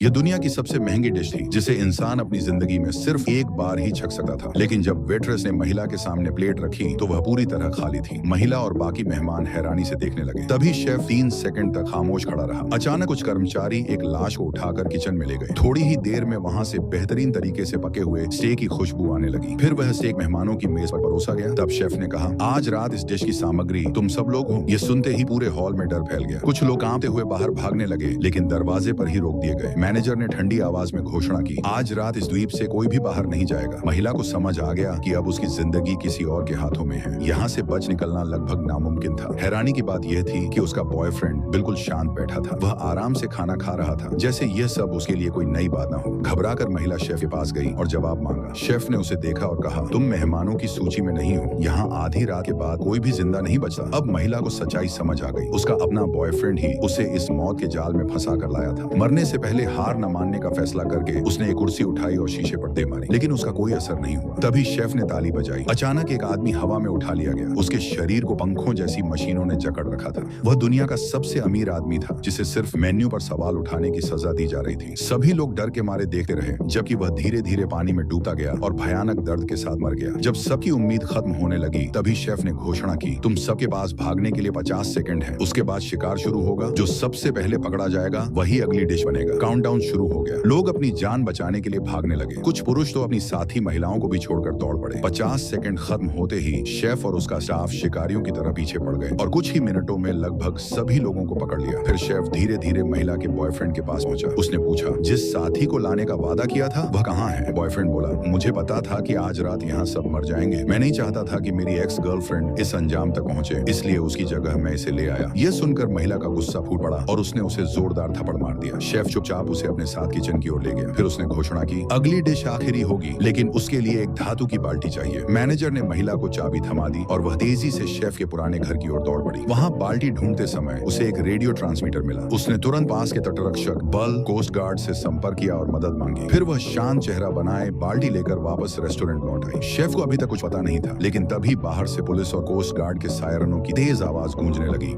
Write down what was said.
यह दुनिया की सबसे महंगी डिश थी जिसे इंसान अपनी जिंदगी में सिर्फ एक बार ही छक सकता था। लेकिन जब वेट्रेस ने महिला के सामने प्लेट रखी तो वह पूरी तरह खाली थी। महिला और बाकी मेहमान हैरानी से देखने लगे। तभी शेफ 3 सेकंड तक खामोश खड़ा रहा। अचानक कुछ कर्मचारी एक लाश को उठाकर किचन में ले गए। थोड़ी ही देर में वहाँ से बेहतरीन तरीके से पके हुए स्टेक की खुशबू आने लगी। फिर वह स्टेक मेहमानों की मेज पर परोसा गया। तब शेफ ने कहा, आज रात इस डिश की सामग्री तुम सब लोग हो। ये सुनते ही पूरे हॉल में डर फैल गया। कुछ लोग कांपते हुए बाहर भागने लगे, लेकिन दरवाजे पर ही रोक दिए गए। मैनेजर ने ठंडी आवाज में घोषणा की, आज रात इस द्वीप से कोई भी बाहर नहीं जाएगा। महिला को समझ आ गया कि अब उसकी जिंदगी किसी और के हाथों में है। यहाँ से बच निकलना लगभग नामुमकिन था। हैरानी की बात यह थी कि उसका बॉयफ्रेंड बिल्कुल शांत बैठा था। वह आराम से खाना खा रहा था, जैसे यह सब उसके लिए कोई नई बात न हो। घबराकर महिला शेफ के पास गई और जवाब मांगा। शेफ ने उसे देखा और कहा, तुम मेहमानों की सूची में नहीं हो। यहाँ आधी रात के बाद कोई भी जिंदा नहीं बचता। अब महिला को सच्चाई समझ आ गई। उसका अपना बॉयफ्रेंड ही उसे इस मौत के जाल में फंसा कर लाया था। मरने से पहले हार न मानने का फैसला करके उसने एक कुर्सी उठाई और शीशे पर दे मारी, लेकिन उसका कोई असर नहीं हुआ। तभी शेफ ने ताली बजाई। अचानक एक आदमी हवा में उठा लिया गया। उसके शरीर को पंखों जैसी मशीनों ने जकड़ रखा था। वह दुनिया का सबसे अमीर आदमी था, जिसे सिर्फ मेन्यू पर सवाल उठाने की सजा दी जा रही थी। सभी लोग डर के मारे देखते रहे, जबकि वह धीरे धीरे पानी में डूबता गया और भयानक दर्द के साथ मर गया। जब सबकी उम्मीद खत्म होने लगी, तभी शेफ ने घोषणा की, तुम सबके पास भागने के लिए 50 सेकंड है। उसके बाद शिकार शुरू होगा। जो सबसे पहले पकड़ा जाएगा वही अगली डिश बनेगा। काउंटडाउन शुरू हो गया। लोग अपनी जान बचाने के लिए भागने लगे। कुछ पुरुष तो अपनी साथी महिलाओं को भी छोड़कर दौड़ पड़े। 50 सेकंड खत्म होते ही शेफ और उसका स्टाफ शिकारियों की तरह पीछे पड़ गए और कुछ ही मिनटों में लगभग सभी लोगों को पकड़ लिया। फिर शेफ धीरे धीरे महिला के बॉयफ्रेंड के पास पहुंचा। उसने पूछा, जिस साथी को लाने का वादा किया था वह कहाँ है? बॉयफ्रेंड बोला, मुझे पता था कि आज रात यहाँ सब मर जाएंगे। मैं नहीं चाहता था कि मेरी एक्स गर्लफ्रेंड इस अंजाम तक पहुंचे, इसलिए उसकी जगह मैं इसे ले आया। यह सुनकर महिला का गुस्सा फूट पड़ा और उसने उसे जोरदार थप्पड़ मार दिया। शेफ चुपचाप उसे अपने साथ किचन की ओर ले गया। फिर उसने घोषणा की, अगली डिश आखिरी होगी, लेकिन उसके लिए एक धातु की बाल्टी चाहिए। मैनेजर ने महिला को चाबी थमा दी और वह तेजी से शेफ के पुराने घर की ओर दौड़ पड़ी। वहाँ बाल्टी ढूंढते समय उसे एक रेडियो ट्रांसमीटर मिला। उसने तुरंत पास के तटरक्षक बल कोस्ट गार्ड से संपर्क किया और मदद मांगी। फिर वह शांत चेहरा बनाए बाल्टी लेकर वापस रेस्टोरेंट लौट आई। शेफ को अभी तक कुछ पता नहीं था, लेकिन तभी बाहर से पुलिस और कोस्ट गार्ड के सायरनों की तेज आवाज गूंजने लगी।